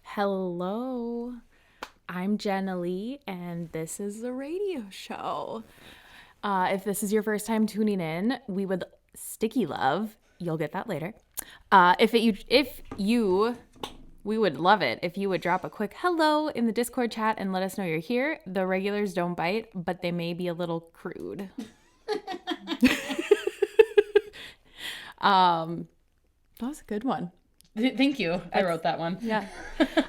Hello, I'm Jenna Lee, and this is the radio show. If this is your first time tuning in, we would sticky love. You'll get that later. We would love it if you would drop a quick hello in the Discord chat and let us know you're here. The regulars don't bite, but they may be a little crude. That was a good one. Thank you. I wrote that one. Yeah.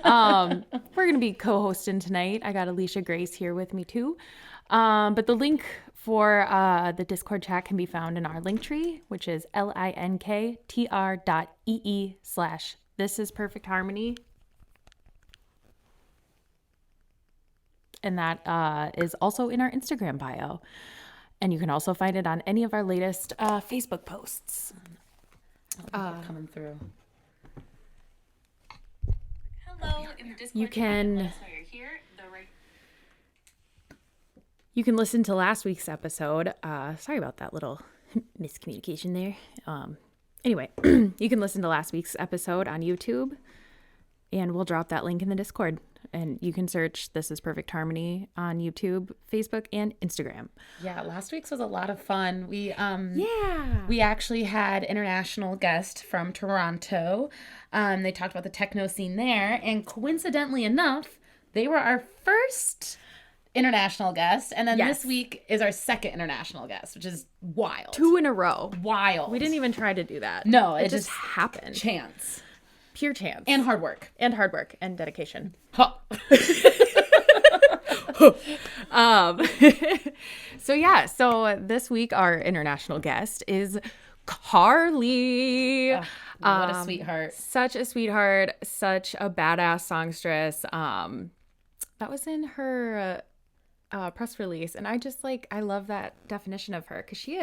We're going to be co-hosting tonight. I got Alicia Grace here with me too. But the link for the Discord chat can be found in our link tree, which is linktr.ee/thisisperfectharmony. And that is also in our Instagram bio. And you can also find it on any of our latest Facebook posts. Coming through. You can listen to last week's episode. Sorry about that little miscommunication there. Anyway, you can listen to last week's episode on YouTube, and we'll drop that link in the Discord. And you can search This Is Perfect Harmony on YouTube, Facebook, and Instagram. Yeah, last week's was a lot of fun. We actually had international guest from Toronto. They talked about the techno scene there, and coincidentally enough, they were our first international guest, and then this week is our second international guest, which is wild. 2 in a row. Wild. We didn't even try to do that. No, it just happened. Chance. Pure chance. And hard work. And dedication. Huh. So this week our international guest is Carlie. What a sweetheart. Such a sweetheart, such a badass songstress. That was in her press release, and I love that definition of her, because she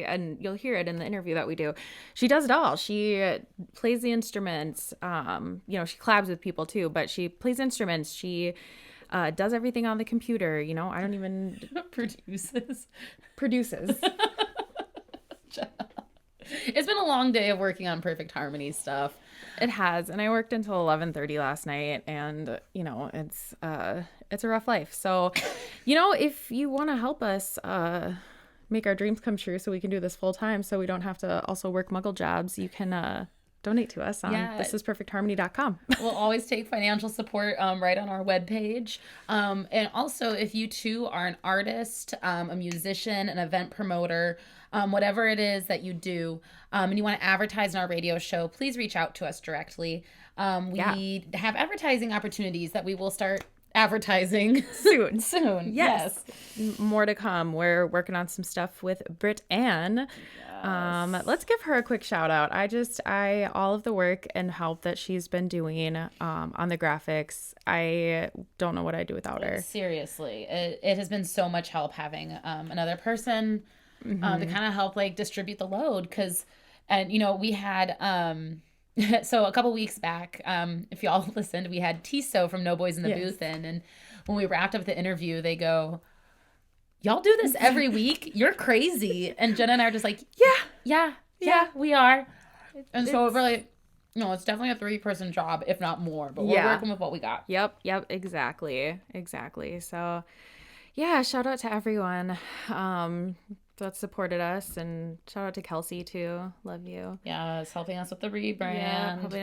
and you'll hear it in the interview that we do. She does it all. She plays the instruments. She collabs with people too, but she plays instruments. She does everything on the computer. I don't even produces. It's been a long day of working on Perfect Harmony stuff. It has, and I worked until 11:30 last night, and it's a rough life. So, if you want to help us make our dreams come true, so we can do this full time, so we don't have to also work muggle jobs, you can donate to us on thisisperfectharmony.com. We'll always take financial support right on our webpage. And also, if you too are an artist, a musician, an event promoter, whatever it is that you do, and you want to advertise in our radio show, please reach out to us directly. We have advertising opportunities that we will start advertising soon. Yes. More to come. We're working on some stuff with Britt Ann. Yes. Let's give her a quick shout out. All of the work and help that she's been doing on the graphics, I don't know what I'd do without her. Seriously, it has been so much help having another person to kind of help distribute the load, we had so a couple weeks back, if y'all listened, we had Tiso from No Boys in the Booth in, and when we wrapped up the interview, they go, "Y'all do this every week? You're crazy." And Jenna and I are just like, yeah, we are. And so we're like, it's definitely a 3-person job, if not more, but we're working with what we got. Yep, exactly. So shout out to everyone that supported us, and shout out to Kelsey too. Love you. Yeah, it's helping us with the rebrand. We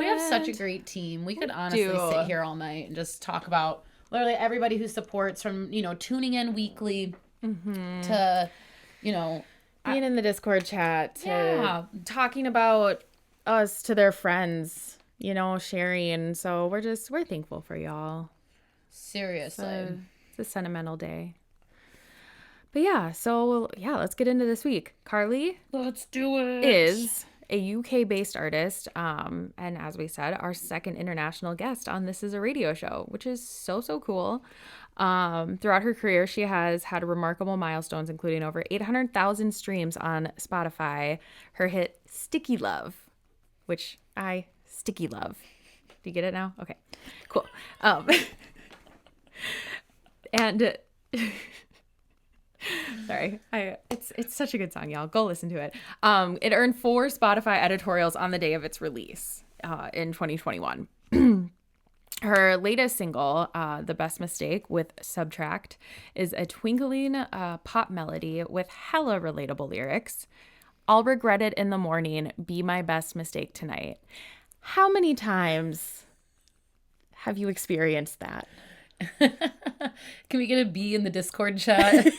have such a great team. We could honestly sit here all night and just talk about literally everybody who supports, from tuning in weekly to being in the Discord chat, to talking about us to their friends, sharing. So we're thankful for y'all. Seriously. It's a sentimental day. But let's get into this week. Carlie, let's do it. Is a UK-based artist, and as we said, our second international guest on This Is a Radio Show, which is so cool. Throughout her career, she has had remarkable milestones, including over 800,000 streams on Spotify. Her hit "Sticky Love," which I sticky love. Do you get it now? Okay, cool. And sorry, it's such a good song, y'all. Go listen to it. It earned 4 Spotify editorials on the day of its release in 2021. Her latest single, The Best Mistake with Subtract, is a twinkling pop melody with hella relatable lyrics. I'll regret it in the morning, be my best mistake tonight. How many times have you experienced that? Can we get a B in the Discord chat?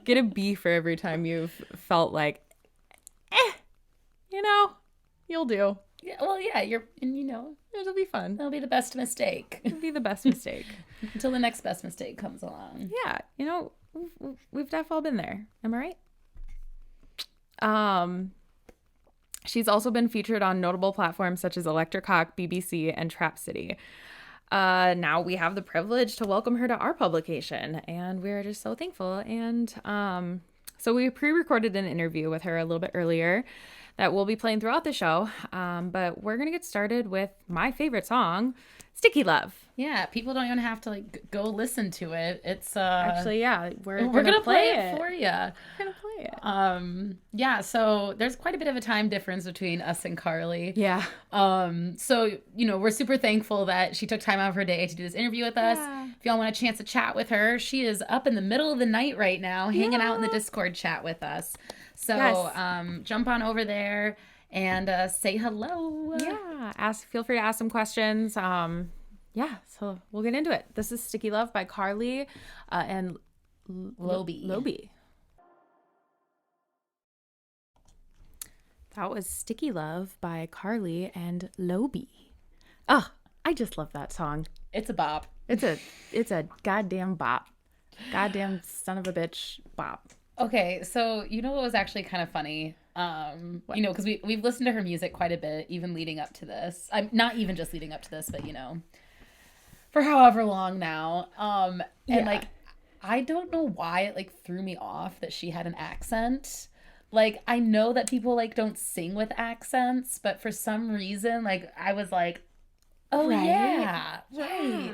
Get a B for every time you've felt like, you know, you'll do. Yeah, well, yeah, It'll be fun. it'll be the best mistake It'll be the best mistake. until the next best mistake comes along. Yeah, we've definitely all been there. Am I right? She's also been featured on notable platforms such as Electric Hawk, BBC, and Trap City. Now we have the privilege to welcome her to our publication, and we're just so thankful. And so we pre-recorded an interview with her a little bit earlier that we'll be playing throughout the show. But we're gonna get started with my favorite song, Sticky Love. Yeah, people don't even have to go listen to it. It's Actually, yeah, we're gonna play it for you. We're gonna play it. Yeah, so there's quite a bit of a time difference between us and Carlie. Yeah. So we're super thankful that she took time out of her day to do this interview with us. If y'all want a chance to chat with her, she is up in the middle of the night right now, hanging out in the Discord chat with us. So jump on over there and say hello. Yeah. Feel free to ask some questions. So we'll get into it. This is Sticky Love by Carlie and Lobi. That was Sticky Love by Carlie and Lobi. Oh, I just love that song. It's a bop. It's a goddamn bop. Goddamn son of a bitch bop. Okay, so what was actually kind of funny? Because we've listened to her music quite a bit, even leading up to this. I'm not even just leading up to this, but for however long now. And I don't know why it threw me off that she had an accent. I know that people don't sing with accents, but for some reason, I was like, oh Right? yeah, right.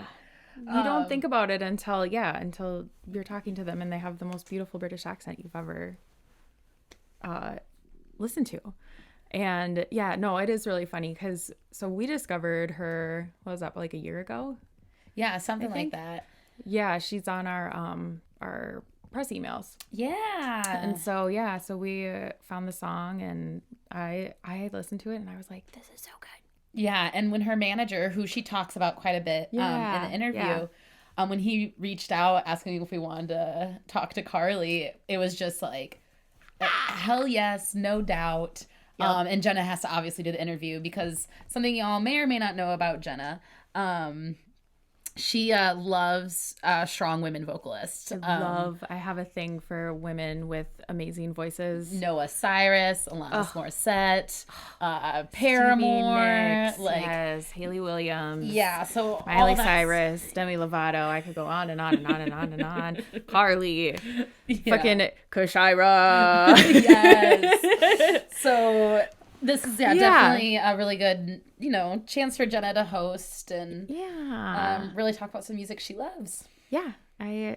You don't think about it until you're talking to them and they have the most beautiful British accent you've ever listened to. And it is really funny because we discovered her, what was that, a year ago? Yeah, something like that. Yeah, she's on our press emails. Yeah. And so we found the song and I listened to it and I was like, this is so good. Yeah, and when her manager, who she talks about quite a bit in the interview, when he reached out asking if we wanted to talk to Carlie, it was just hell yes, no doubt. Yep. And Jenna has to obviously do the interview because something y'all may or may not know about Jenna. She loves strong women vocalists. I have a thing for women with amazing voices. Noah Cyrus, Alanis Morissette, Paramore, Nicks, Haley Williams. Yeah, so Miley Cyrus, Demi Lovato. I could go on and on and on and on and on. Carlie, fucking Kushira. Yes. So this is definitely a really good, chance for Jenna to host and really talk about some music she loves. Yeah, I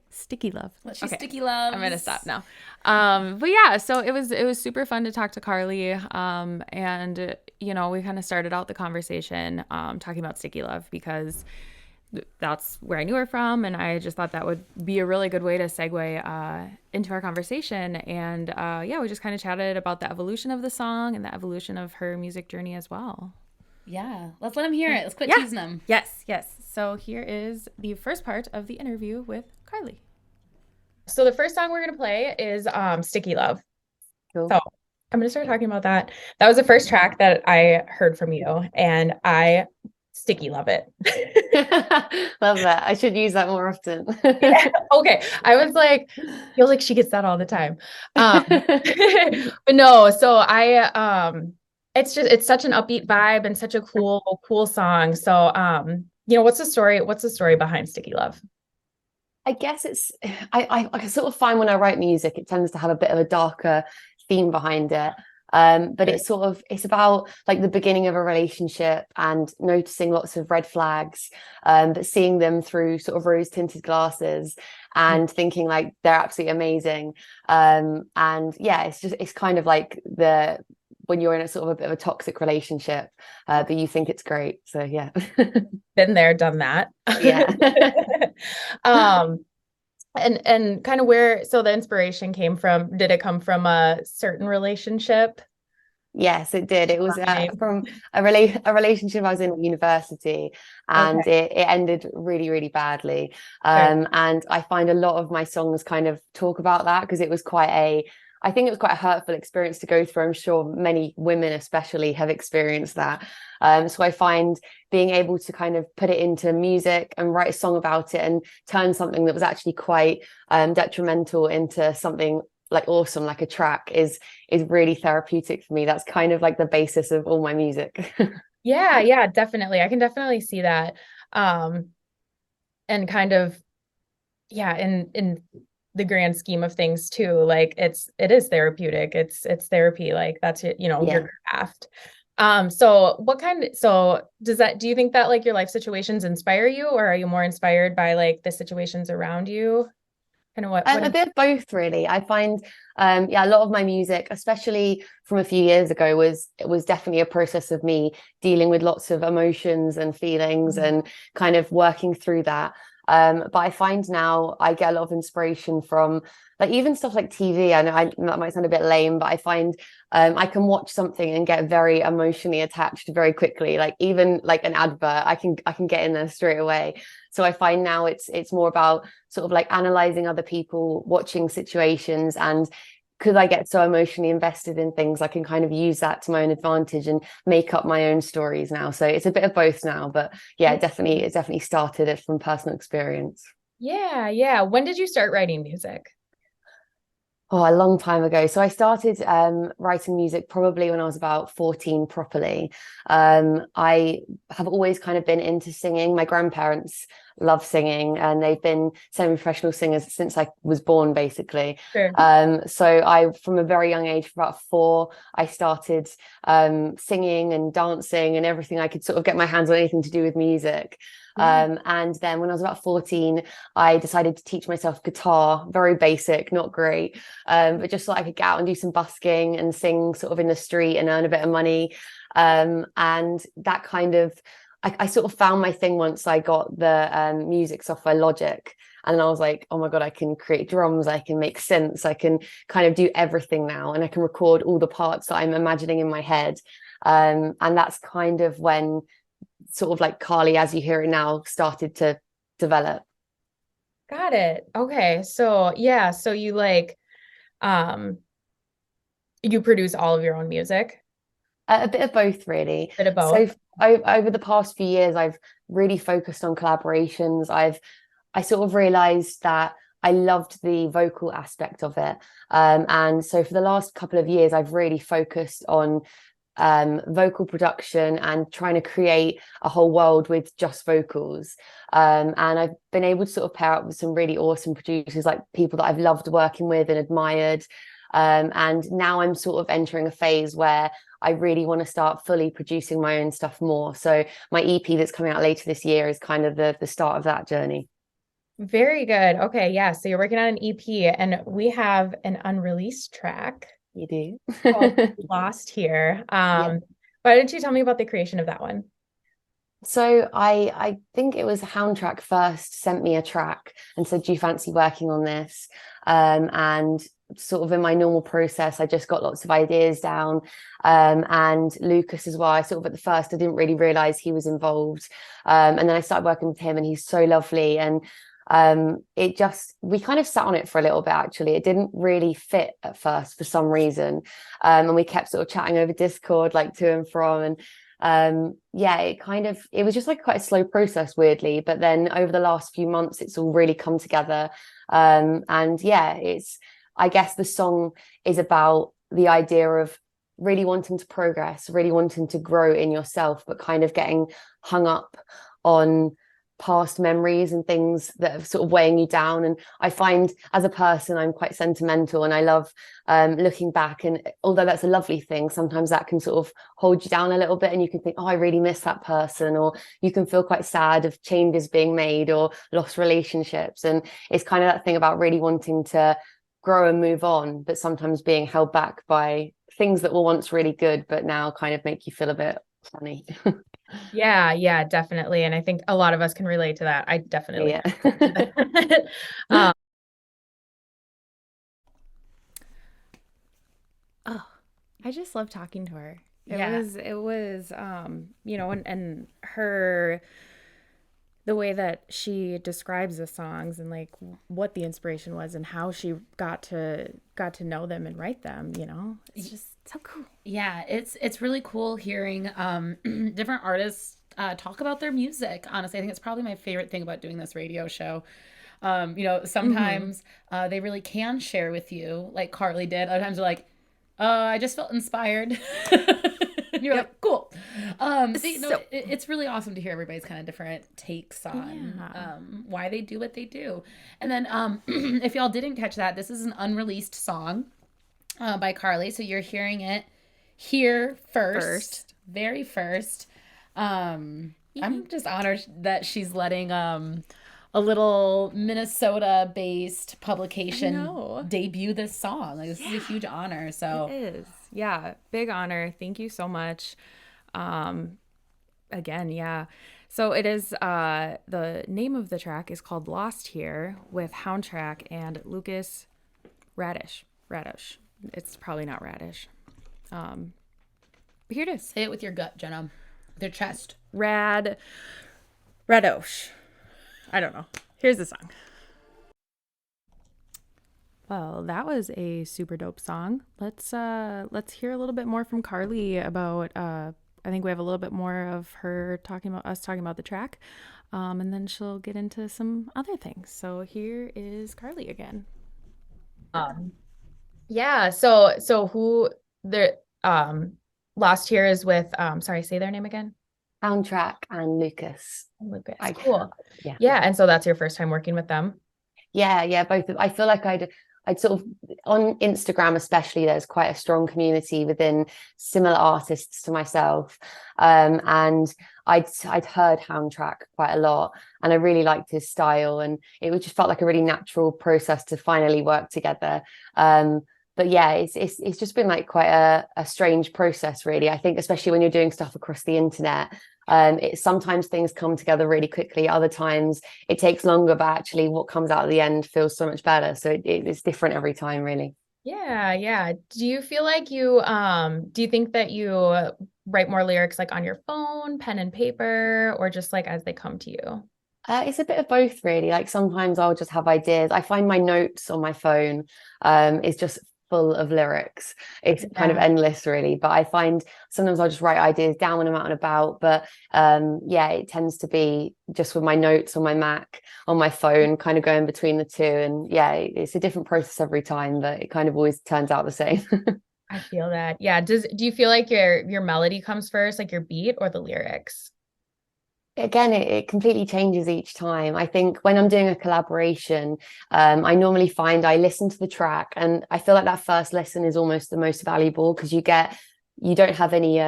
sticky love. Sticky loves. I'm gonna stop now. But so it was super fun to talk to Carlie. And we kind of started out the conversation talking about Sticky Love because that's where I knew her from, and I just thought that would be a really good way to segue into our conversation. And we just kind of chatted about the evolution of the song and the evolution of her music journey as well. Yeah, let's let them hear it. Let's quit teasing them. Yes. So here is the first part of the interview with Carlie. So the first song we're gonna play is Sticky Love. Cool. So I'm gonna start talking about that. That was the first track that I heard from you, and I sticky love it. Love that. I should use that more often. Okay. I was like, feel like she gets that all the time. But no, so it's such an upbeat vibe and such a cool song. So what's the story behind Sticky Love? I guess I sort of find when I write music, it tends to have a bit of a darker theme behind it. But it's about like the beginning of a relationship and noticing lots of red flags, but seeing them through sort of rose tinted glasses and thinking like they're absolutely amazing. And yeah, it's kind of like when you're in a sort of a bit of a toxic relationship, but you think it's great. So yeah. Been there, done that. Yeah. And kind of so the inspiration came from, did it come from a certain relationship? Yes, it did. It was Right. from a relationship I was in at university, and Okay. it ended really, really badly. Sure. And I find a lot of my songs kind of talk about that because I think it was quite a hurtful experience to go through. I'm sure many women especially have experienced that. So I find being able to kind of put it into music and write a song about it and turn something that was actually quite detrimental into something like awesome, like a track is really therapeutic for me. That's kind of like the basis of all my music. Yeah, definitely. I can definitely see that. And kind of, yeah, in the grand scheme of things too, like it is therapeutic. It's therapy. Like that's it, Yeah. your craft. So do you think that like your life situations inspire you, or are you more inspired by like the situations around you? Kind of what A is bit of both, really. I find, yeah, a lot of my music, especially from a few years ago, was definitely a process of me dealing with lots of emotions and feelings and kind of working through that. But I find now I get a lot of inspiration from like even stuff like TV. I know that might sound a bit lame, but I find I can watch something and get very emotionally attached very quickly. Like even like an advert, I can get in there straight away. So I find now it's more about sort of like analyzing other people, watching situations, and because I get so emotionally invested in things, I can kind of use that to my own advantage and make up my own stories now. So it's a bit of both now, but yeah, it definitely started it from personal experience. Yeah. When did you start writing music? Oh, a long time ago. So I started writing music probably when I was about 14 properly. I have always kind of been into singing. My grandparents love singing and they've been semi-professional singers since I was born, basically. Sure. So I, from a very young age, for about 4, I started singing and dancing and everything I could sort of get my hands on anything to do with music. And then when I was about 14, I decided to teach myself guitar, very basic, not great, but just so I could get out and do some busking and sing sort of in the street and earn a bit of money. And that kind of, I sort of found my thing once I got the music software Logic. And I was like, oh my God, I can create drums, I can make synths, I can kind of do everything now. And I can record all the parts that I'm imagining in my head. And that's kind of when sort of like Carlie, as you hear it now, started to develop. Got it. Okay. So yeah, so you like um you produce all of your own music? A bit of both, really. Bit of So both. over the past few years, I've really focused on collaborations. I sort of realized that I loved the vocal aspect of it. And so for the last couple of years, I've really focused on vocal production and trying to create a whole world with just vocals. And I've been able to sort of pair up with some really awesome producers, like people that I've loved working with and admired. And now I'm sort of entering a phase where I really want to start fully producing my own stuff more. So my EP that's coming out later this year is kind of the start of that journey. Very good. Okay, yeah. So you're working on an EP and we have an unreleased track You do? called Lost here. Yeah. Why don't you tell me about the creation of that one? So I think it was Houndtrack first sent me a track and said, "Do you fancy working on this?" And sort of in my normal process, I just got lots of ideas down. And Lucas as well. I sort of at the first I didn't really realize he was involved. And then I started working with him, and he's so lovely. And it just we kind of sat on it for a little bit actually. It didn't really fit at first for some reason. And we kept sort of chatting over Discord, like to and from. And yeah, it was just like quite a slow process weirdly, but then over the last few months it's all really come together. And yeah, it's I guess the song is about the idea of really wanting to progress, really wanting to grow in yourself, but kind of getting hung up on past memories and things that are sort of weighing you down. And I find as a person, I'm quite sentimental, and I love looking back. And although that's a lovely thing, sometimes that can sort of hold you down a little bit, and you can think, oh, I really miss that person, or you can feel quite sad of changes being made or lost relationships. And it's kind of that thing about really wanting to grow and move on, but sometimes being held back by things that were once really good, but now kind of make you feel a bit funny. Yeah, definitely. And I think a lot of us can relate to that. I definitely Yeah. Oh, I just love talking to her. Yeah. It was, you know, and her, the way that she describes the songs and like what the inspiration was and how she got to know them and write them, you know, it's just so cool. Yeah, it's really cool hearing different artists talk about their music. Honestly, I think it's probably my favorite thing about doing this radio show. You know, sometimes they really can share with you, like Carlie did. Other times they're like, I just felt inspired. And you're like, cool. So, you know, it's really awesome to hear everybody's kind of different takes on why they do what they do. And then if y'all didn't catch that, this is an unreleased song by Carlie. So you're hearing it here first. Very first. I'm just honored that she's letting a little Minnesota-based publication debut this song. Like, this is a huge honor. So it is. Yeah, big honor. Thank you so much. Again, yeah. So it is, the name of the track is called Lost Here with Houndtrack and Lucas Radish. It's probably not Radish. But here it is. Say it with your gut, Jenna. With your chest. Radosh. I don't know. Here's the song. Well, that was a super dope song. Let's hear a little bit more from Carlie about I think we have a little bit more of her talking about the track. And then she'll get into some other things. So here is Carlie again. Yeah, so who the Lost Here is with sorry, say their name again. Soundtrack and Lucas. Cool. Yeah, and so that's your first time working with them? Yeah, both. I feel like I'd sort of, on Instagram especially, there's quite a strong community within similar artists to myself, and I'd heard Houndtrack quite a lot, and I really liked his style, and it just felt like a really natural process to finally work together. But yeah, it's just been like quite a strange process, really. I think especially when you're doing stuff across the internet, sometimes things come together really quickly. Other times it takes longer, but actually what comes out at the end feels so much better. So it's different every time, really. Yeah. Do you feel like you do you think that you write more lyrics like on your phone, pen and paper, or just like as they come to you? It's a bit of both, really. Like sometimes I'll just have ideas. I find my notes on my phone is just full of lyrics. It's kind of endless, really. But I find sometimes I'll just write ideas down when I'm out and about. But yeah, it tends to be just with my notes on my Mac, on my phone, kind of going between the two. And yeah, it's a different process every time, but it kind of always turns out the same. I feel that. Yeah. Do you feel like your melody comes first, like your beat, or the lyrics? Again, it completely changes each time. I think when I'm doing a collaboration, I normally find I listen to the track, and I feel like that first listen is almost the most valuable, because you don't have any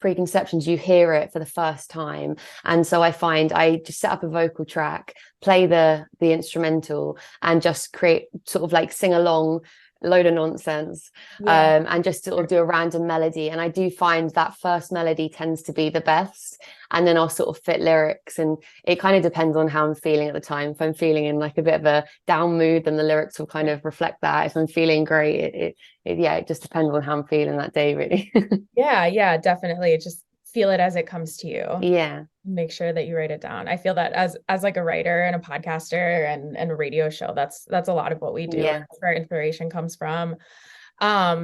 preconceptions. You hear it for the first time, and so I find I just set up a vocal track, play the instrumental, and just create sort of like sing along load of nonsense, and just sort of do a random melody. And I do find that first melody tends to be the best, and then I'll sort of fit lyrics, and it kind of depends on how I'm feeling at the time. If I'm feeling in like a bit of a down mood, then the lyrics will kind of reflect that. If I'm feeling great, it just depends on how I'm feeling that day, really. Yeah, definitely. Just feel it as it comes to you. Yeah. Make sure that you write it down. I feel that as like a writer and a podcaster and a radio show, that's a lot of what we do. Yeah. That's where inspiration comes from. How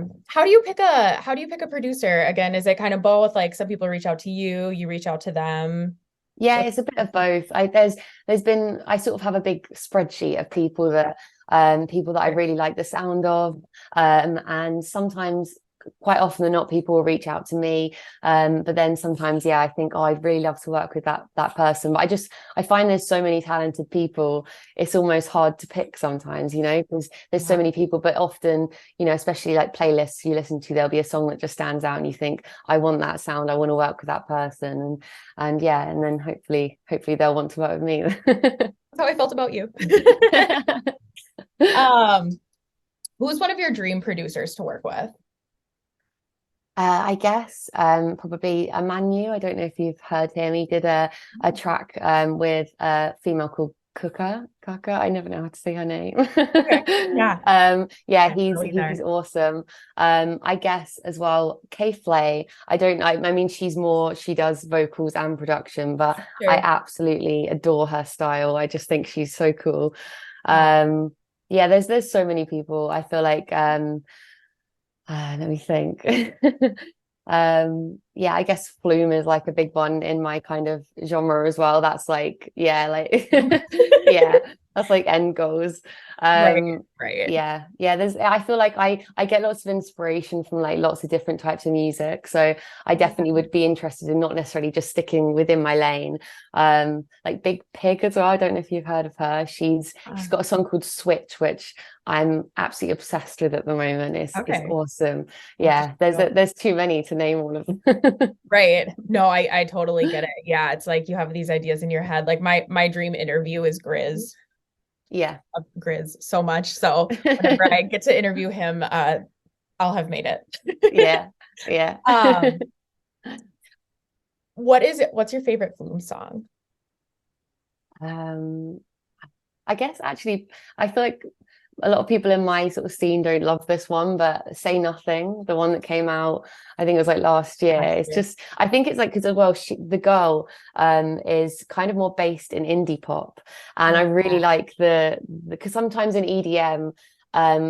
do you pick a producer? Again, is it kind of both? Like some people reach out to you, you reach out to them? Yeah, it's a bit of both. There's been, I sort of have a big spreadsheet of people that I really like the sound of, and sometimes quite often than not, people will reach out to me. But then sometimes, I think, oh, I'd really love to work with that person. But I find there's so many talented people, it's almost hard to pick sometimes, because there's so many people. But often, especially like playlists you listen to, there'll be a song that just stands out and you think, I want that sound, I want to work with that person. And then hopefully they'll want to work with me. That's how I felt about you. Who's one of your dream producers to work with? I guess probably Manu. I don't know if you've heard him. He did a track with a female called Kaka. I never know how to say her name. Okay. Yeah. He's awesome. I guess as well, Kay Flay. I mean, she does vocals and production, but Sure. I absolutely adore her style. I just think she's so cool. There's so many people. I feel like let me think. I guess Flume is like a big one in my kind of genre as well. That's like, that's like end goals. Right. I feel like I get lots of inspiration from like lots of different types of music, so I definitely would be interested in not necessarily just sticking within my lane. Like Big Pig as well. I don't know if you've heard of her. She's got a song called Switch, which I'm absolutely obsessed with at the moment. It's awesome. There's too many to name all of them. Right. No, I totally get it. Yeah, it's like you have these ideas in your head. Like my dream interview is Grizz. Yeah. I love Grizz so much. So whenever I get to interview him, I'll have made it. Yeah. What's your favorite Flume song? I guess actually I feel like a lot of people in my sort of scene don't love this one, but Say Nothing, the one that came out, I think it was like last year. It's just, I think it's like, because as well, the girl is kind of more based in indie pop. And I really like because sometimes in EDM,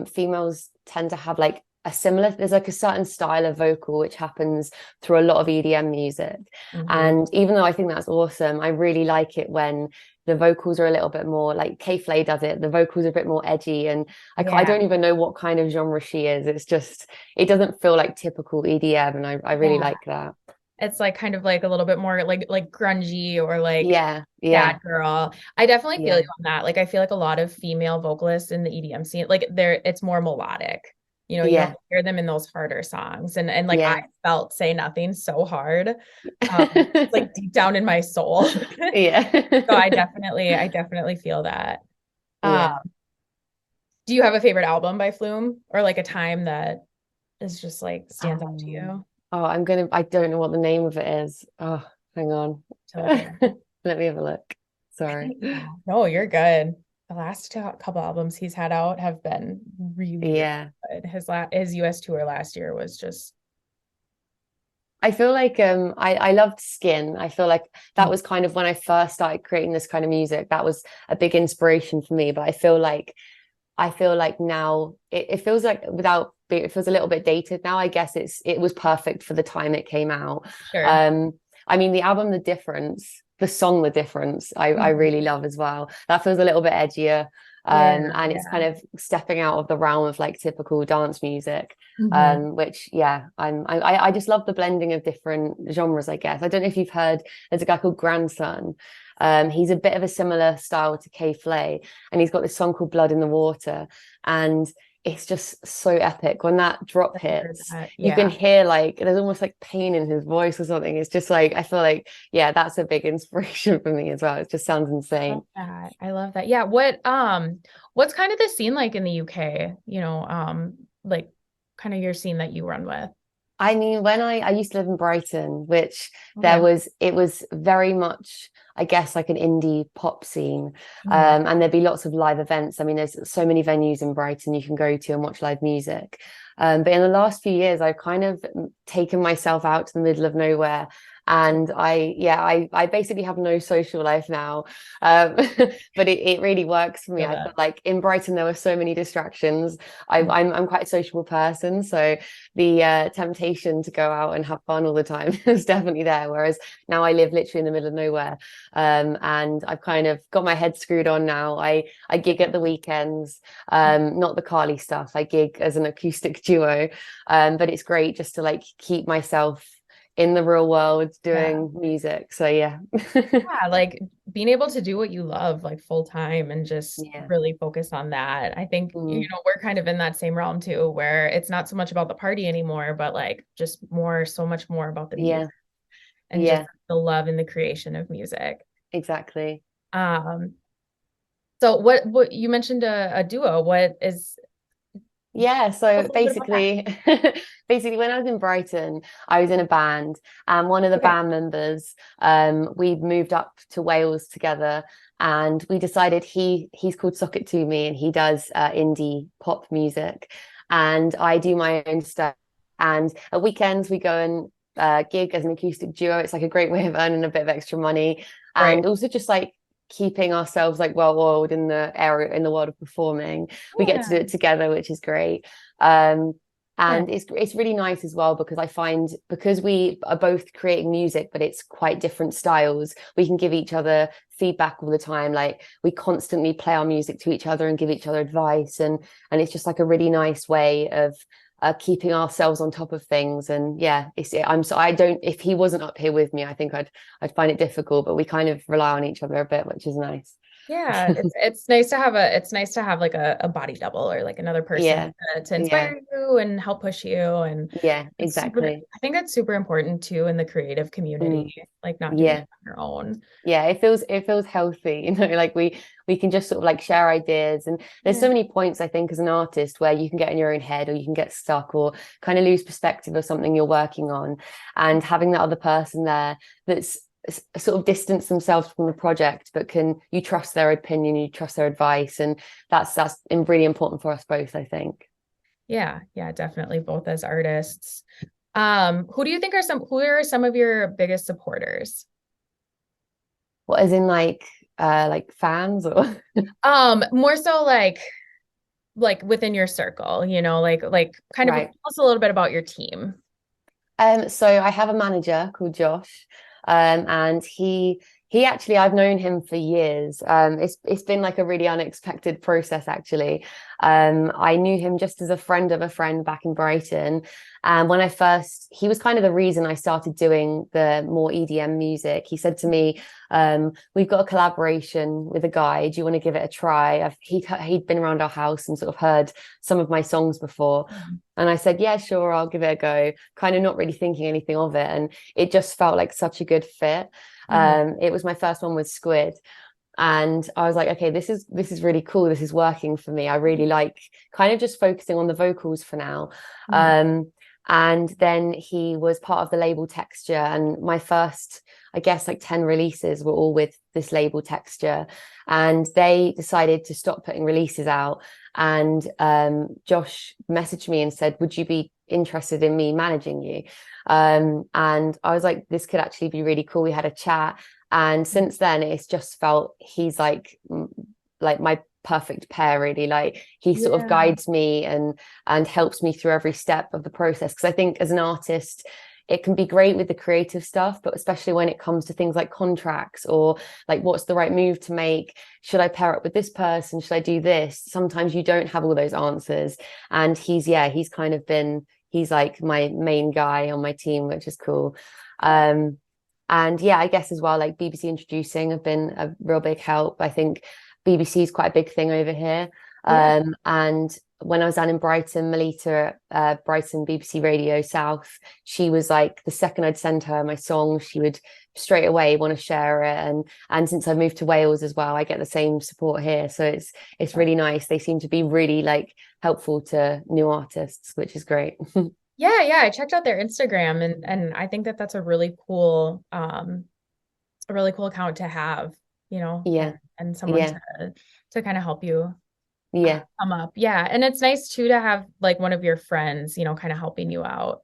females tend to have like there's like a certain style of vocal which happens through a lot of EDM music. And even though I think that's awesome, I really like it when the vocals are a little bit more like Kay Flay does it. The vocals are a bit more edgy, and I don't even know what kind of genre she is. It's just, it doesn't feel like typical EDM, and I really like that. It's like kind of like a little bit more like grungy or like sad girl. I definitely feel you on that. Like I feel like a lot of female vocalists in the EDM scene, like it's more melodic. You don't hear them in those harder songs. And like I felt Say Nothing so hard. Like deep down in my soul. So I definitely feel that. Do you have a favorite album by Flume, or like a time that is just like stands out to you? I don't know what the name of it is. Oh, hang on. Let me have a look. Sorry. No, you're good. The last couple albums he's had out have been really good. His US tour last year was just, I feel like I loved Skin. I feel like that was kind of when I first started creating this kind of music. That was a big inspiration for me. But I feel like now it feels like it feels a little bit dated now. I guess it was perfect for the time it came out. I mean, the album the song The Difference, I really love as well. That feels a little bit edgier. And it's kind of stepping out of the realm of like typical dance music, which I just love the blending of different genres. I guess I don't know if you've heard, there's a guy called Grandson. He's a bit of a similar style to Kay Flay, and he's got this song called Blood in the Water, and it's just so epic. When that drop hits, you can hear like there's almost like pain in his voice or something. It's just like, I feel like that's a big inspiration for me as well. It just sounds insane. I love that. What's kind of the scene like in the UK, like kind of your scene that you run with? I mean, when I used to live in Brighton, which it was very much, I guess, like an indie pop scene. And there'd be lots of live events. I mean, there's so many venues in Brighton you can go to and watch live music. But in the last few years, I've kind of taken myself out to the middle of nowhere And I basically have no social life now. But it really works for me. Feel I feel that. like in Brighton there were so many distractions. Mm. I'm quite a sociable person, so the temptation to go out and have fun all the time is definitely there. Whereas now I live literally in the middle of nowhere, and I've kind of got my head screwed on now. I gig at the weekends, not the Carlie stuff. I gig as an acoustic duo, but it's great just to like keep myself in the real world Yeah. doing music. So yeah. Yeah, like being able to do what you love like full time and just Yeah. really focus on that. I think, Mm. we're kind of in that same realm too, where it's not so much about the party anymore, but like just more, so much more about the music Yeah. and just Yeah. the love and the creation of music. Exactly. Um, so what you mentioned a duo. What is Yeah, Tell so us a little bit about that? basically when I was in Brighton, I was in a band, and one of the Okay, band members, we moved up to Wales together, and we decided he's called Socket to Me, and he does indie pop music, and I do my own stuff. And at weekends we go and gig as an acoustic duo. It's like a great way of earning a bit of extra money, right. and also just like keeping ourselves like well oiled in the area in the world of performing. We get to do Yeah. it together, which is great. Um, Yeah. and it's really nice as well because I find because we are both creating music, but it's quite different styles, we can give each other feedback all the time. Like we constantly play our music to each other and give each other advice, and it's just like a really nice way of keeping ourselves on top of things. And yeah, I don't, if he wasn't up here with me, I think I'd find it difficult, but we kind of rely on each other a bit, which is nice. Yeah, it's nice to have like a body double or like another person Yeah, to yeah, inspire you and help push you. And yeah, it's super, exactly. I think that's super important too in the creative community, Mm, like not doing it yeah. on your own. Yeah, it feels healthy, like we can just sort of like share ideas. And there's Yeah. so many points I think as an artist where you can get in your own head, or you can get stuck, or kind of lose perspective of something you're working on, and having that other person there that's sort of distance themselves from the project, but can you trust their opinion, you trust their advice, and that's really important for us both, I think. Yeah, yeah, definitely both as artists. Who are some of your biggest supporters? What, as in like fans or More so like within your circle, like kind of tell right. us a little bit about your team. So I have a manager called Josh, and he actually, I've known him for years. It's been like a really unexpected process actually. I knew him just as a friend of a friend back in Brighton, and he was kind of the reason I started doing the more EDM music. He said to me, "We've got a collaboration with a guy. Do you want to give it a try?" He'd been around our house and sort of heard some of my songs before. And I said, yeah, sure, I'll give it a go, kind of not really thinking anything of it. And it just felt like such a good fit. Mhm. It was my first one with Squid. And I was like, okay, this is really cool. This is working for me. I really like kind of just focusing on the vocals for now. Mhm. Um, and then he was part of the label Texture. And my first, I guess, like 10 releases were all with this label Texture. And they decided to stop putting releases out. And Josh messaged me and said, would you be interested in me managing you? And I was like, this could actually be really cool. We had a chat. And since then, it's just felt he's like my perfect pair, really. Like he sort of Yeah. guides me and helps me through every step of the process. Because I think as an artist, it can be great with the creative stuff, but especially when it comes to things like contracts or like what's the right move to make, should I pair up with this person, should I do this, sometimes you don't have all those answers. And he's kind of been, he's like my main guy on my team, which is cool. And yeah, I guess as well, like BBC introducing have been a real big help. I think BBC is quite a big thing over here. Yeah. And when I was down in Brighton, Melita, Brighton BBC Radio South, she was like the second I'd send her my song, she would straight away want to share it. And since I moved to Wales as well, I get the same support here. So it's really nice. They seem to be really like helpful to new artists, which is great. Yeah, yeah. I checked out their Instagram and I think that that's a really cool account to have, Yeah, and someone yeah, to kind of help you yeah. come up. Yeah. And it's nice too to have like one of your friends, kind of helping you out.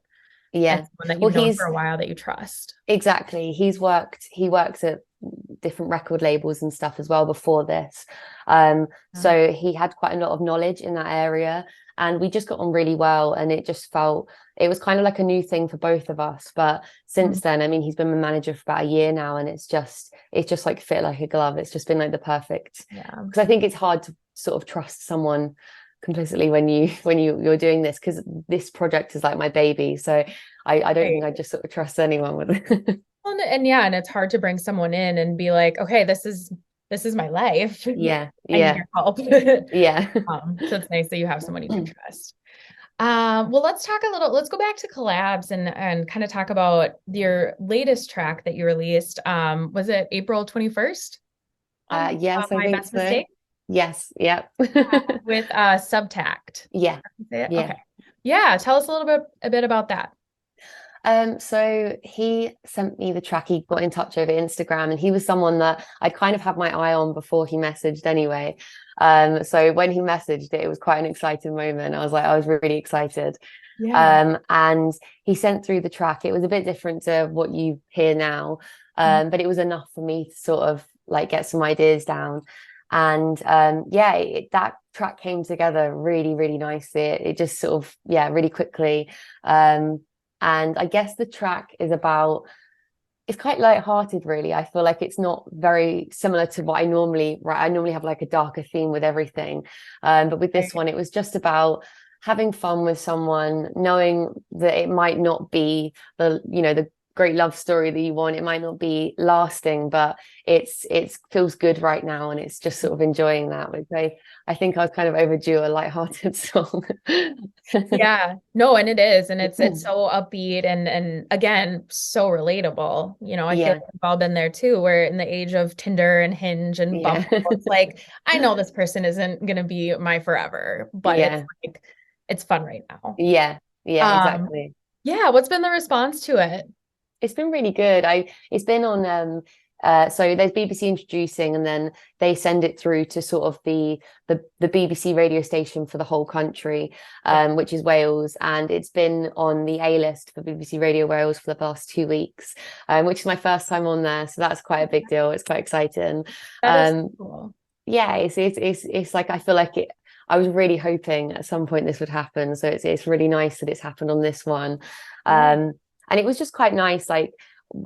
and Yeah. someone that Well, you've known for a while that you trust. exactly. He works at different record labels and stuff as well before this. So he had quite a lot of knowledge in that area, and we just got on really well, and it was kind of like a new thing for both of us. But since then, I mean, he's been my manager for about a year now, and it's just like fit like a glove. It's just been like the perfect, because I think it's hard to sort of trust someone complicitly when you're doing this, because this project is like my baby. So I don't think I just sort of trust anyone with it. Well, and yeah, and it's hard to bring someone in and be like, okay, this is my life. Yeah, I need yeah, your help. yeah. So it's nice that you have someone you can trust. Well, let's go back to collabs and kind of talk about your latest track that you released. Was it April 21st? Yes, I My think Best so. Mistake? Yes, yep. With Subtact. Yeah, Yeah. yeah. Okay. Yeah, tell us a bit about that. So he sent me the track. He got in touch over Instagram, and he was someone that I'd kind of had my eye on before he messaged anyway. So when he messaged it, it was quite an exciting moment. I was really excited. Yeah. And he sent through the track. It was a bit different to what you hear now, but it was enough for me to sort of like get some ideas down. And yeah, that track came together really, really nicely. It just sort of, yeah, really quickly. And I guess the track is about, it's quite light-hearted, really. I feel like it's not very similar to what I normally write. I normally have like a darker theme with everything. But with this one, it was just about having fun with someone, knowing that it might not be the great love story that you want. It might not be lasting, but it feels good right now, and it's just sort of enjoying that. Which I think I was kind of overdue a light-hearted song. Yeah, no, and it is, and it's so upbeat and again so relatable. I feel Yeah, like we've all been there too. We're in the age of Tinder and Hinge and yeah, Bumble. It's like I know this person isn't gonna be my forever, but it's yeah, like it's fun right now. yeah, yeah, Um, exactly. yeah, what's been the response to it? It's been really good. It's been on so there's BBC introducing, and then they send it through to sort of the BBC radio station for the whole country, which is Wales, and it's been on the A list for BBC Radio Wales for the past 2 weeks, which is my first time on there, so that's quite a big deal. It's quite exciting. That is cool. Yeah, it's like I feel like it. I was really hoping at some point this would happen, so it's really nice that it's happened on this one. And it was just quite nice. Like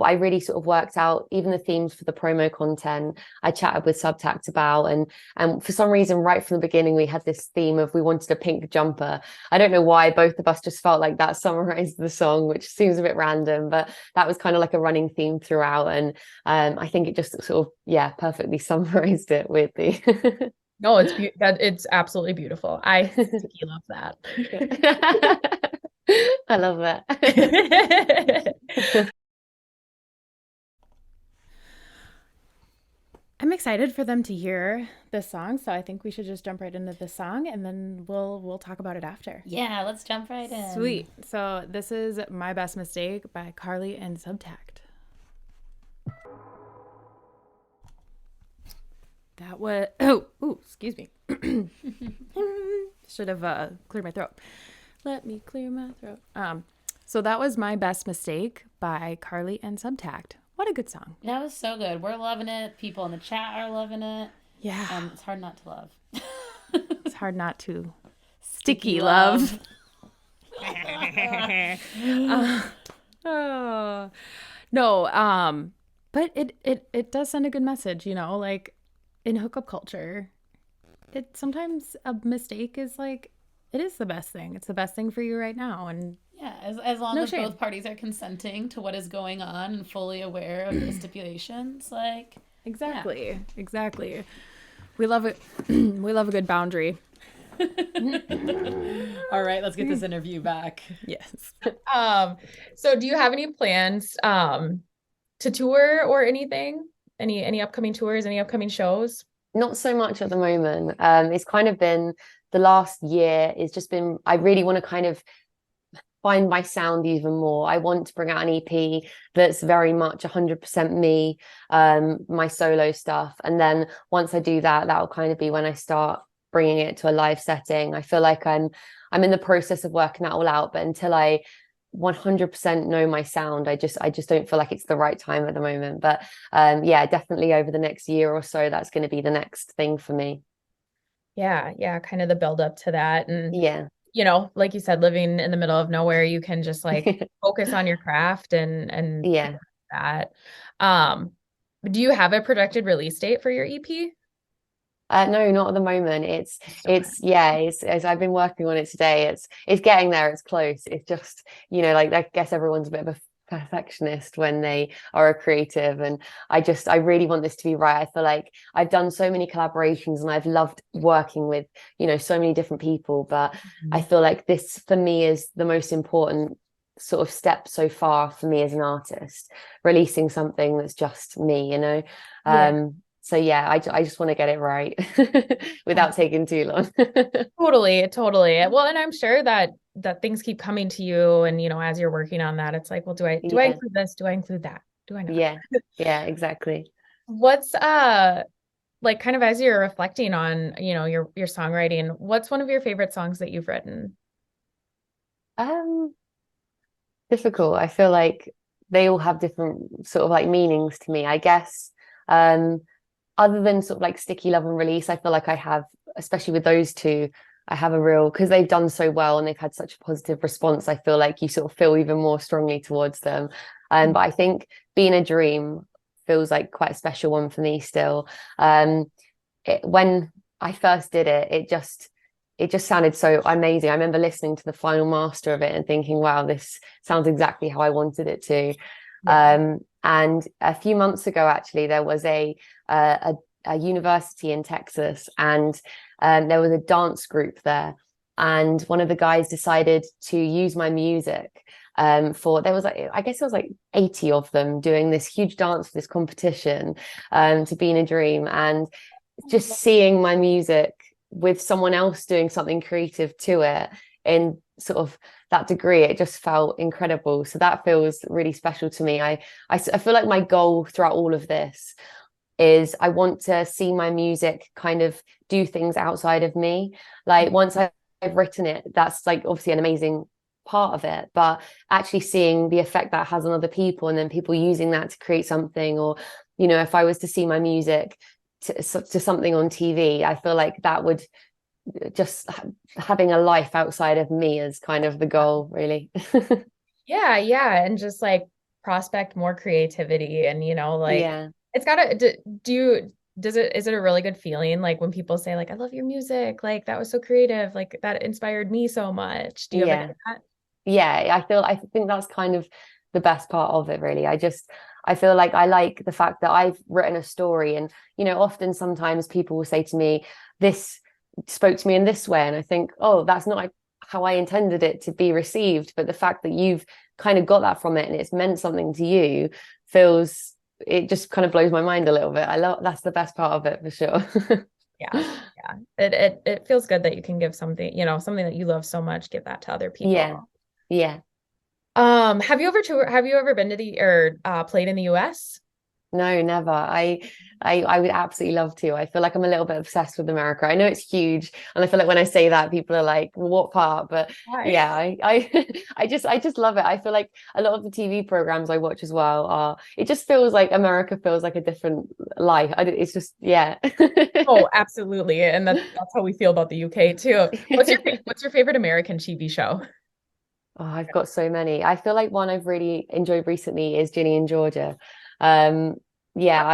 I really sort of worked out even the themes for the promo content. I chatted with Subtact about, and for some reason, right from the beginning, we had this theme of we wanted a pink jumper. I don't know why both of us just felt like that summarized the song, which seems a bit random, but that was kind of like a running theme throughout. And I think it just sort of, yeah, perfectly summarized it with the. No, it's absolutely beautiful. I sticky love that. I love that. I'm excited for them to hear this song, so I think we should just jump right into the song, and then we'll talk about it after. Yeah, let's jump right in. Sweet. So this is My Best Mistake by Carlie and Subtact. That was excuse me. Should have cleared my throat. Let me clear my throat. So that was My Best Mistake by Carlie and Subtact. What a good song. That was so good. We're loving it. People in the chat are loving it. Yeah. It's hard not to love. It's hard not to. Sticky love. Oh. No, but it does send a good message, like in hookup culture. Sometimes a mistake is like, it is the best thing. It's the best thing for you right now. And yeah, as long as shame. both parties are consenting to what is going on and fully aware of the stipulations, like exactly. Yeah. Exactly. We love it. We love a good boundary. All right, let's get this interview back. Yes. So do you have any plans to tour or anything? Any upcoming tours, any upcoming shows? Not so much at the moment. It's kind of been the last year. It's just been, I really want to kind of find my sound even more. I want to bring out an EP that's very much 100% me, my solo stuff. And then once I do that, that'll kind of be when I start bringing it to a live setting. I feel like I'm in the process of working that all out, but until I 100% know my sound. I just don't feel like it's the right time at the moment. But yeah, definitely over the next year or so, that's going to be the next thing for me. Yeah, kind of the build up to that. And, Yeah. like you said, living in the middle of nowhere, you can just like focus on your craft and Yeah. that. Um, do you have a projected release date for your EP? No, not at the moment. It's Okay. it's yeah, it's I've been working on it today. It's getting there, it's close. It's just, like I guess everyone's a bit of a perfectionist when they are a creative, and I really want this to be right. I feel like I've done so many collaborations and I've loved working with, so many different people, but I feel like this for me is the most important sort of step so far for me as an artist, releasing something that's just me. Yeah. So yeah, I just want to get it right without taking too long. Totally. Well, and I'm sure that things keep coming to you, and as you're working on that, it's like, well, do I Yeah, include this? Do I include that? Do I not? yeah, yeah, exactly. What's like kind of as you're reflecting on, your songwriting, what's one of your favorite songs that you've written? Um, Difficult. I feel like they all have different sort of like meanings to me, I guess. Um, Other than sort of like Sticky Love and Release, I feel like I have, especially with those two, I have a real, because they've done so well and they've had such a positive response, I feel like you sort of feel even more strongly towards them. But I think Being a Dream feels like quite a special one for me still. When I first did it, it just sounded so amazing. I remember listening to the final master of it and thinking, wow, this sounds exactly how I wanted it to. Yeah. And a few months ago, actually, there was a, a university in Texas, and there was a dance group there. And one of the guys decided to use my music there was like, I guess it was like 80 of them doing this huge dance for this competition to Be in a Dream. And just seeing my music with someone else doing something creative to it in sort of that degree, it just felt incredible. So that feels really special to me. I feel like my goal throughout all of this is I want to see my music kind of do things outside of me. Like once I've written it, that's like obviously an amazing part of it, but actually seeing the effect that has on other people, and then people using that to create something, or if I was to see my music to something on TV, I feel like that would just having a life outside of me is kind of the goal, really. Yeah, and just like prospect more creativity, and like Yeah. it's gotta is it a really good feeling like when people say like I love your music, like that was so creative, like that inspired me so much? Do you ever Yeah. get that? Yeah, I think that's kind of the best part of it, really. I feel like I like the fact that I've written a story, and often sometimes people will say to me, this spoke to me in this way, and I think, oh, that's not how I intended it to be received. But the fact that you've kind of got that from it and it's meant something to you, it just kind of blows my mind a little bit. That's the best part of it, for sure. Yeah. It feels good that you can give something, something that you love so much, give that to other people. Yeah. Yeah. Have you ever been to the or played in the US? No, never. I would absolutely love to. I feel like I'm a little bit obsessed with America. I know it's huge, and I feel like when I say that, people are like, well, "What part?" But Why? yeah, I just love it. I feel like a lot of the TV programs I watch as well are. It just feels like America feels like a different life. It's just yeah. Oh, absolutely. And that's how we feel about the UK too. What's your favorite American TV show? Oh, I've got so many. I feel like one I've really enjoyed recently is Ginny and Georgia. Yeah,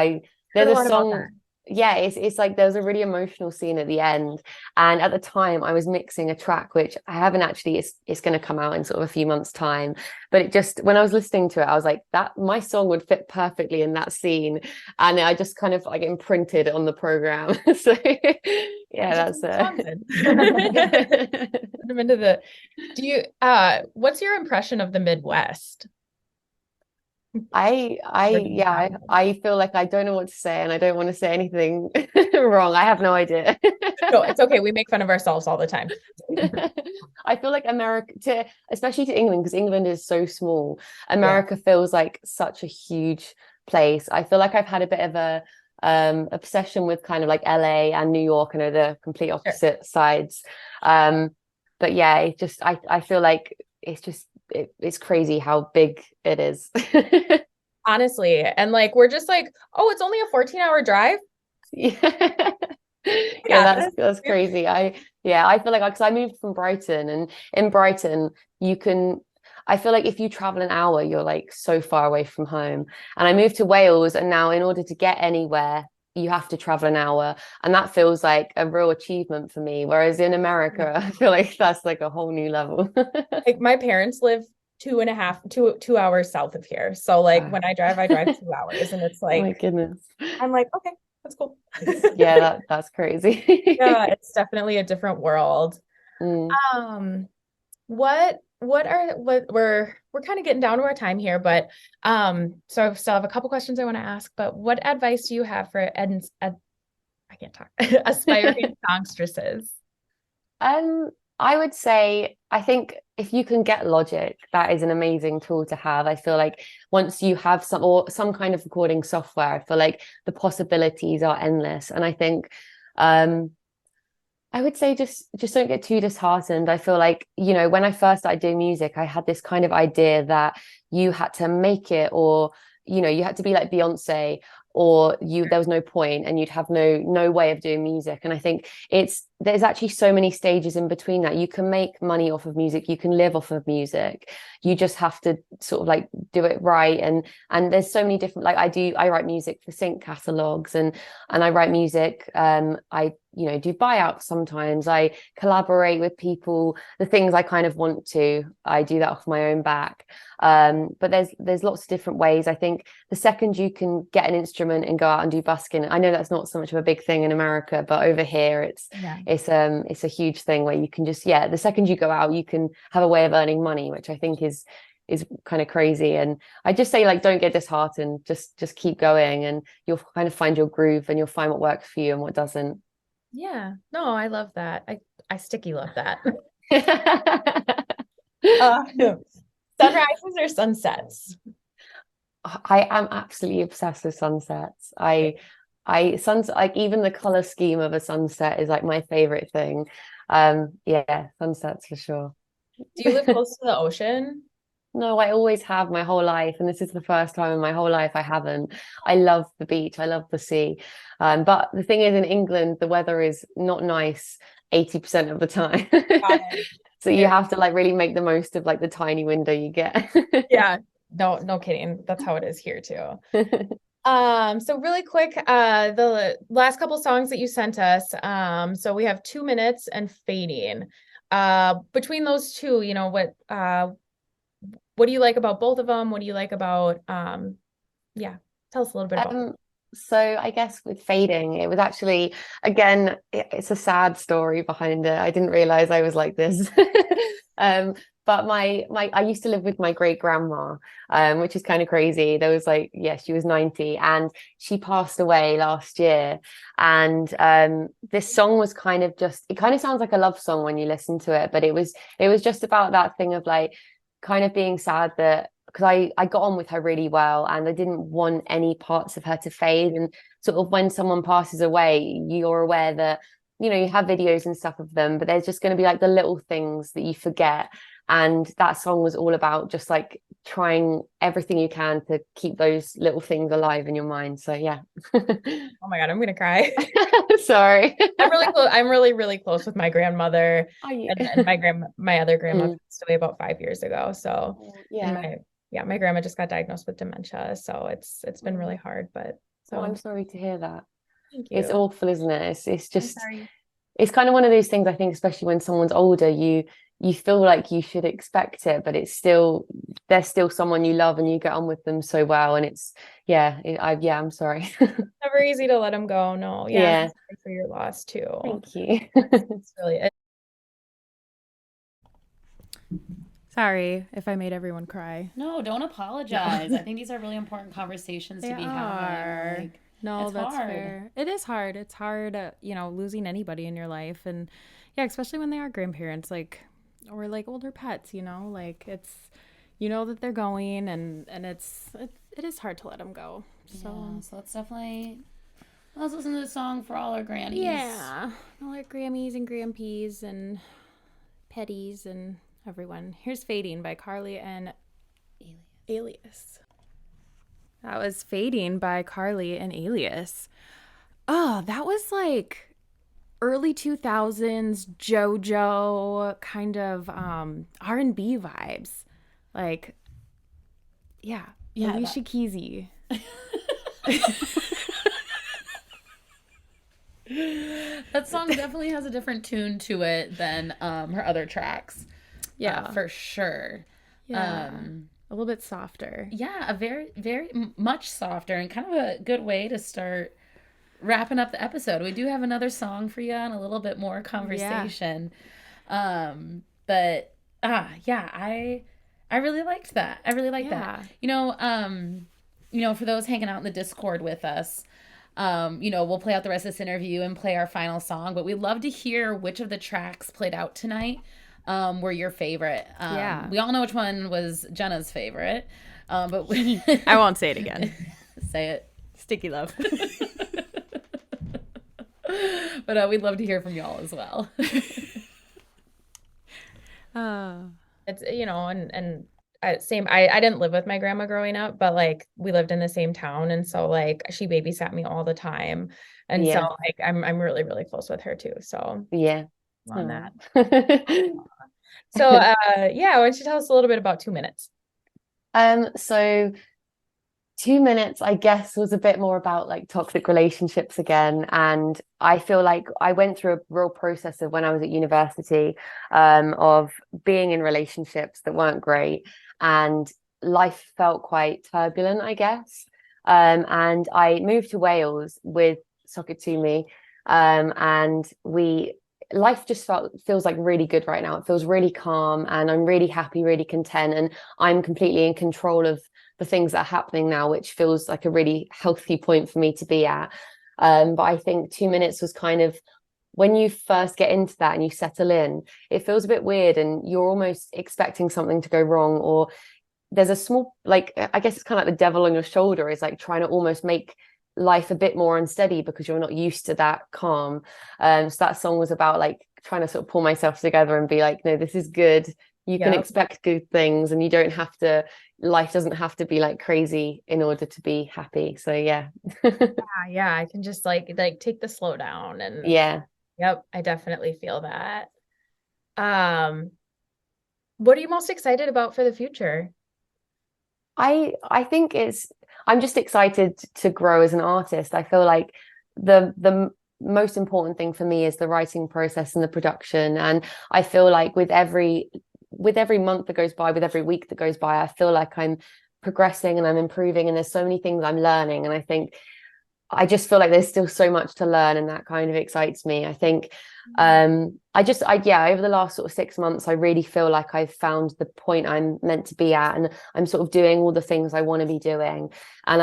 Heard a there's a lot about song. that. Yeah, it's like there's a really emotional scene at the end, and at the time I was mixing a track which I haven't actually. It's going to come out in sort of a few months' time, but it just when I was listening to it, I was like that my song would fit perfectly in that scene, and I just kind of like imprinted on the program. So And yeah, just that's Wisconsin. it. Put them into what's your impression of the Midwest? Like, I feel like I don't know what to say, and I don't want to say anything wrong. I have no idea. no, it's okay. We make fun of ourselves all the time. I feel like especially to England, because England is so small. Yeah. America feels like such a huge place. I feel like I've had a bit of a obsession with kind of like LA and New York. I know the complete Sure. opposite sides. But yeah, I feel like it's crazy how big it is. Honestly. And like, we're just like, oh, it's only a 14-hour drive. Yeah. Yeah, Yeah. that's crazy. I feel like because I moved from Brighton, and in Brighton you can I feel like if you travel an hour, you're like so far away from home. And I moved to Wales, and now in order to get anywhere, you have to travel an hour. And that feels like a real achievement for me. Whereas in America, I feel like that's like a whole new level. Like my parents live 2 hours south of here. So like Wow. when I drive 2 hours, and it's Oh my like, goodness. I'm like, okay, that's cool. Yeah, that's crazy. Yeah, it's definitely a different world. Mm. Um, what we're kind of getting down to our time here, but so I still have a couple questions I want to ask, but what advice do you have for I can't talk aspiring songstresses? Um, I would say, I think if you can get Logic, that is an amazing tool to have. I feel like once you have some kind of recording software, I feel like the possibilities are endless. And I think, um, I would say just don't get too disheartened. I feel like, when I first started doing music, I had this kind of idea that you had to make it, or, you had to be like Beyonce, or there was no point, and you'd have no way of doing music. And I think there's actually so many stages in between that. You can make money off of music, you can live off of music. You just have to sort of like do it right. And there's so many different, like I write music for sync catalogs, and I write music. I do buyouts sometimes. I collaborate with people. The things I kind of want to, I do that off my own back. But there's lots of different ways. I think the second you can get an instrument and go out and do busking, I know that's not so much of a big thing in America, but over here it's a huge thing where you can just, the second you go out, you can have a way of earning money, which I think is kind of crazy. And I just say, like, don't get disheartened, just keep going, and you'll kind of find your groove, and you'll find what works for you and what doesn't. Yeah, no, I love that. I sticky love that. I Sunrises or sunsets? am absolutely obsessed with sunsets. Sunset, like, even the color scheme of a sunset is like my favorite thing. Yeah, sunsets for sure. Do you live close to the ocean? No, I always have my whole life, and this is the first time in my whole life I haven't. I love the beach, I love the sea. But the thing is, in England, the weather is not nice 80% of the time. Got it. So you have to like really make the most of like the tiny window you get. Yeah, no kidding. That's how it is here too. So really quick, the last couple songs that you sent us, so we have 2 minutes and Fading. Between those two, what do you like about both of them? What do you like about, yeah, tell us a little bit about it. So I guess with Fading, it was actually, again, it's a sad story behind it. I didn't realize I was like this. But I used to live with my great grandma, which is kind of crazy. There was like, she was 90, and she passed away last year. And this song was kind of it kind of sounds like a love song when you listen to it, but it was just about that thing of like kind of being sad that, because I got on with her really well, and I didn't want any parts of her to fade. And sort of when someone passes away, you're aware that, you have videos and stuff of them, but there's just going to be like the little things that you forget. And that song was all about just like trying everything you can to keep those little things alive in your mind. So yeah. Oh my God, I'm gonna cry. Sorry. I'm really close. I'm really, really close with my grandmother, Oh, yeah. and my other grandma passed away about 5 years ago. So, Yeah. and my grandma just got diagnosed with dementia. So it's been really hard, but Oh, I'm sorry to hear that. thank It's you. awful, isn't it? It's I'm just, sorry. it's kind of one of those things, I think, especially when someone's older, you feel like you should expect it, but they're still someone you love, and you get on with them so well. And I'm sorry. Never easy to let them go. No, yeah, I'm Yeah. sorry for your loss too. Thank you. It's really Sorry if I made everyone cry. No, don't apologize. I think these are really important conversations to be having. Like, No, that's hard. fair. It is hard. It's hard, losing anybody in your life. And yeah, especially when they are grandparents, like, or like older pets, like it's, that they're going, and it is hard to let them go. So, so let's listen to the song for all our grannies. Yeah. All our Grammies and Grampies and Petties and everyone. Here's Fading by Carlie and Alias. That was Fading by Carlie and Alias. Oh, that was like early 2000s JoJo kind of R&B vibes. Like, yeah, Alicia Keys. That song definitely has a different tune to it than her other tracks. Yeah, for sure. Yeah, a little bit softer. Yeah, a very, very much softer, and kind of a good way to start wrapping up the episode. We do have another song for you and a little bit more conversation. Yeah. I really liked that. I really liked that. For those hanging out in the Discord with us, we'll play out the rest of this interview and play our final song, but we'd love to hear which of the tracks played out tonight were your favorite. We all know which one was Jenna's favorite, but I won't say it again. Say it. Sticky Love. But we'd love to hear from y'all as well. It's, same. I didn't live with my grandma growing up, but like we lived in the same town, and so like she babysat me all the time, and so like I'm really, really close with her too. So on that. So why don't you tell us a little bit about 2 minutes? So 2 minutes, I guess, was a bit more about like toxic relationships again. And I feel like I went through a real process of when I was at university, of being in relationships that weren't great, and life felt quite turbulent, I guess. And I moved to Wales with Sokatumi, and life just feels like really good right now. It feels really calm, and I'm really happy, really content, and I'm completely in control of the things that are happening now, which feels like a really healthy point for me to be at. But I think 2 minutes was kind of, when you first get into that and you settle in, it feels a bit weird, and you're almost expecting something to go wrong, or there's a small, like, I guess it's kind of like the devil on your shoulder is like trying to almost make life a bit more unsteady because you're not used to that calm. So that song was about like trying to sort of pull myself together and be like, no, this is good. You can expect good things, and you don't have to, life doesn't have to be like crazy in order to be happy. So yeah. I can just like take the slow down, and I definitely feel that. What are you most excited about for the future? I think I'm just excited to grow as an artist. I feel like the most important thing for me is the writing process and the production. And I feel like with every month that goes by, with every week that goes by, I feel like I'm progressing and I'm improving, and there's so many things I'm learning. And I think I just feel like there's still so much to learn, and that kind of excites me. I think over the last sort of 6 months, I really feel like I've found the point I'm meant to be at, and I'm sort of doing all the things I want to be doing, and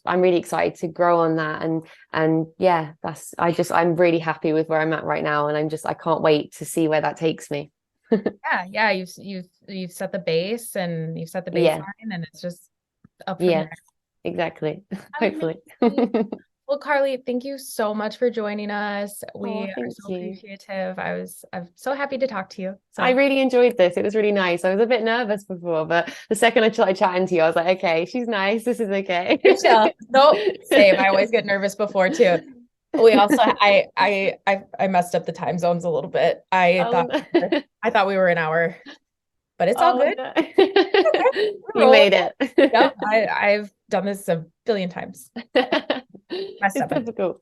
I'm really excited to grow on that. And I'm really happy with where I'm at right now, and I can't wait to see where that takes me. You've set the base, and you've set the baseline, and it's just up from there. Exactly. Hopefully. Well, Carlie, thank you so much for joining us. We are so appreciative. I'm so happy to talk to you. So. I really enjoyed this. It was really nice. I was a bit nervous before, but the second I started chatting to you, I was like, okay, she's nice. This is okay. No, same. I always get nervous before too. We also, I messed up the time zones a little bit. I thought we were an hour, but it's all good. No. You made it. Yep, I've done this a billion times. It's difficult.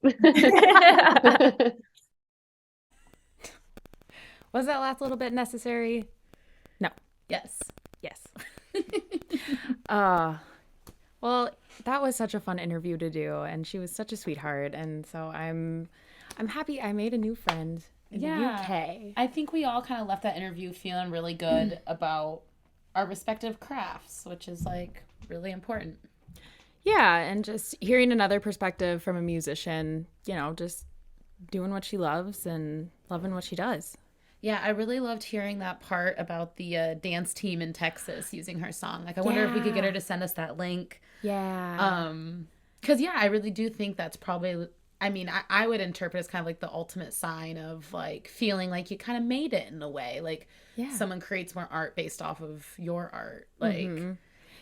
Was that last little bit necessary? No. Yes. Well, that was such a fun interview to do, and she was such a sweetheart, and so I'm happy I made a new friend in the UK. I think we all kind of left that interview feeling really good about our respective crafts, which is like really important. Yeah, and just hearing another perspective from a musician, just doing what she loves and loving what she does. Yeah, I really loved hearing that part about the dance team in Texas using her song. Like, I wonder if we could get her to send us that link. Yeah. Because, I really do think that's probably I mean, I would interpret as kind of like the ultimate sign of like feeling like you kind of made it in a way. Like Yeah. someone creates more art based off of your art. Like,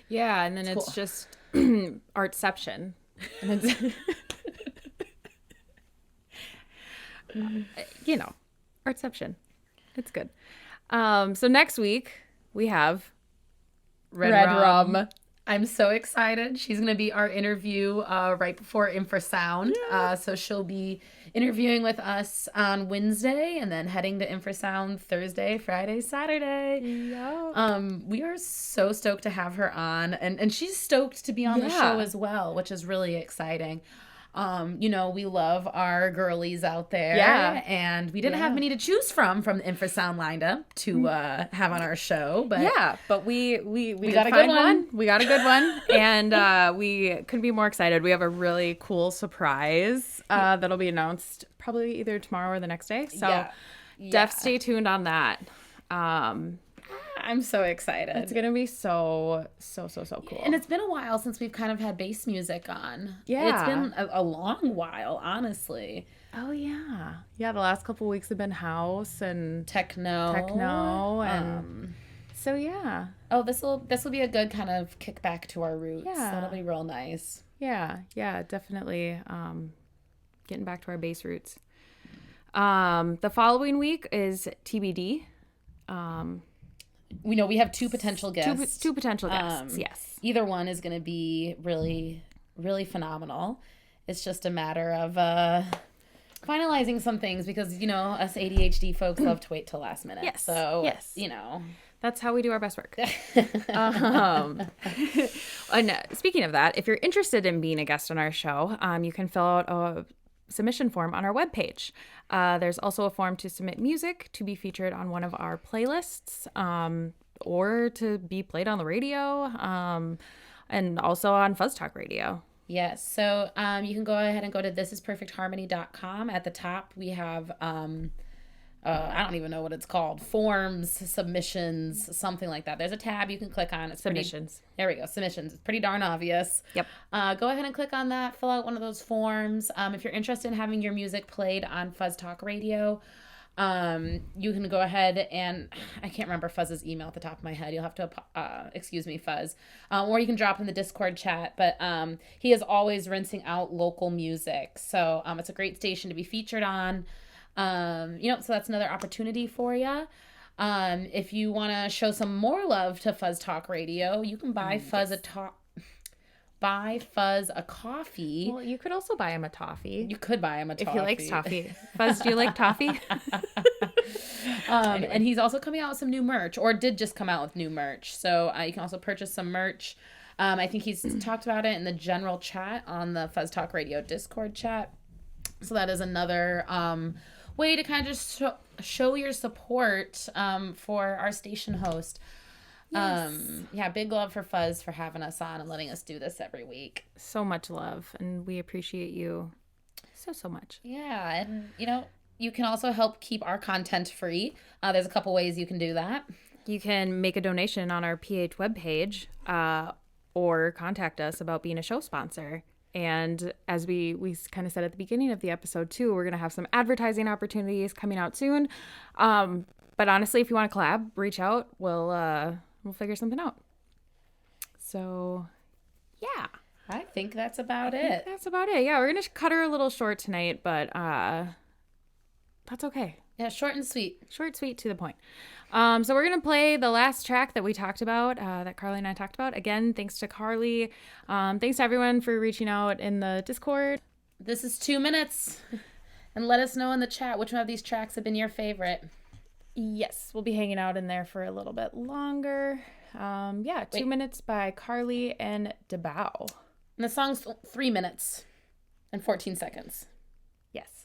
Yeah, and then It's it's cool. just artception. And it's artception. It's good. So next week we have Red, Rum. I'm so excited. She's going to be our interview right before Infrasound. So she'll be interviewing with us on Wednesday and then heading to Infrasound Thursday, Friday, Saturday. We are so stoked to have her on. And she's stoked to be on the show as well, which is really exciting. We love our girlies out there. Yeah. And we didn't have many to choose from the Infrasound lineup to have on our show. But but we got a good one. We got a good one. And we couldn't be more excited. We have a really cool surprise that'll be announced probably either tomorrow or the next day. So stay tuned on that. I'm so excited. It's gonna be so cool. And it's been a while since we've kind of had bass music on. Yeah. It's been a long while, honestly. Oh yeah. Yeah, the last couple weeks have been house and Techno and so yeah. Oh, this will be a good kind of kickback to our roots. Yeah. That'll be real nice. Yeah, definitely getting back to our bass roots. The following week is TBD. We know we have two potential guests. Two potential guests, yes. Either one is going to be really, really phenomenal. It's just a matter of finalizing some things because, us ADHD folks love to wait till last minute. Yes. So, That's how we do our best work. And speaking of that, if you're interested in being a guest on our show, you can fill out a submission form on our webpage. There's also a form to submit music to be featured on one of our playlists or to be played on the radio and also on Fuzz Talk Radio. Yes. So you can go ahead and go to thisisperfectharmony.com. At the top, we have, I don't even know what it's called, forms, submissions, something like that. There's a tab you can click on. It's Submissions. There we go. Submissions. It's pretty darn obvious. Yep. Go ahead and click on that. Fill out one of those forms. If you're interested in having your music played on Fuzz Talk Radio, you can go ahead and I can't remember Fuzz's email at the top of my head. You'll have to, excuse me, Fuzz. Or you can drop in the Discord chat. But he is always rinsing out local music. So it's a great station to be featured on. So that's another opportunity for you. If you want to show some more love to Fuzz Talk Radio, you can buy Fuzz a coffee. Well, you could also buy him a toffee. You could buy him a toffee. If he likes toffee. Fuzz, do you like toffee? And he's also coming out with some new merch, or did just come out with new merch. So you can also purchase some merch. I think he's talked about it in the general chat on the Fuzz Talk Radio Discord chat. So that is another way to kind of just show your support for our station host. Yes. Big love for Fuzz for having us on and letting us do this every week. So much love, and we appreciate you so much. Yeah, and you can also help keep our content free. There's a couple ways you can do that. You can make a donation on our PH webpage or contact us about being a show sponsor. And as we kind of said at the beginning of the episode too, we're going to have some advertising opportunities coming out soon. But honestly, if you want to collab, reach out. We'll figure something out. So, yeah. I think that's about it. That's about it. Yeah, we're going to cut her a little short tonight, but that's okay. Yeah, short and sweet. Short, sweet, to the point. So we're going to play the last track that we talked about, that Carlie and I talked about. Again, thanks to Carlie. Thanks to everyone for reaching out in the Discord. This is 2 minutes. And let us know in the chat which one of these tracks have been your favorite. Yes, we'll be hanging out in there for a little bit longer. 2 minutes by Carlie and DeBow. And the song's 3 minutes and 14 seconds. Yes.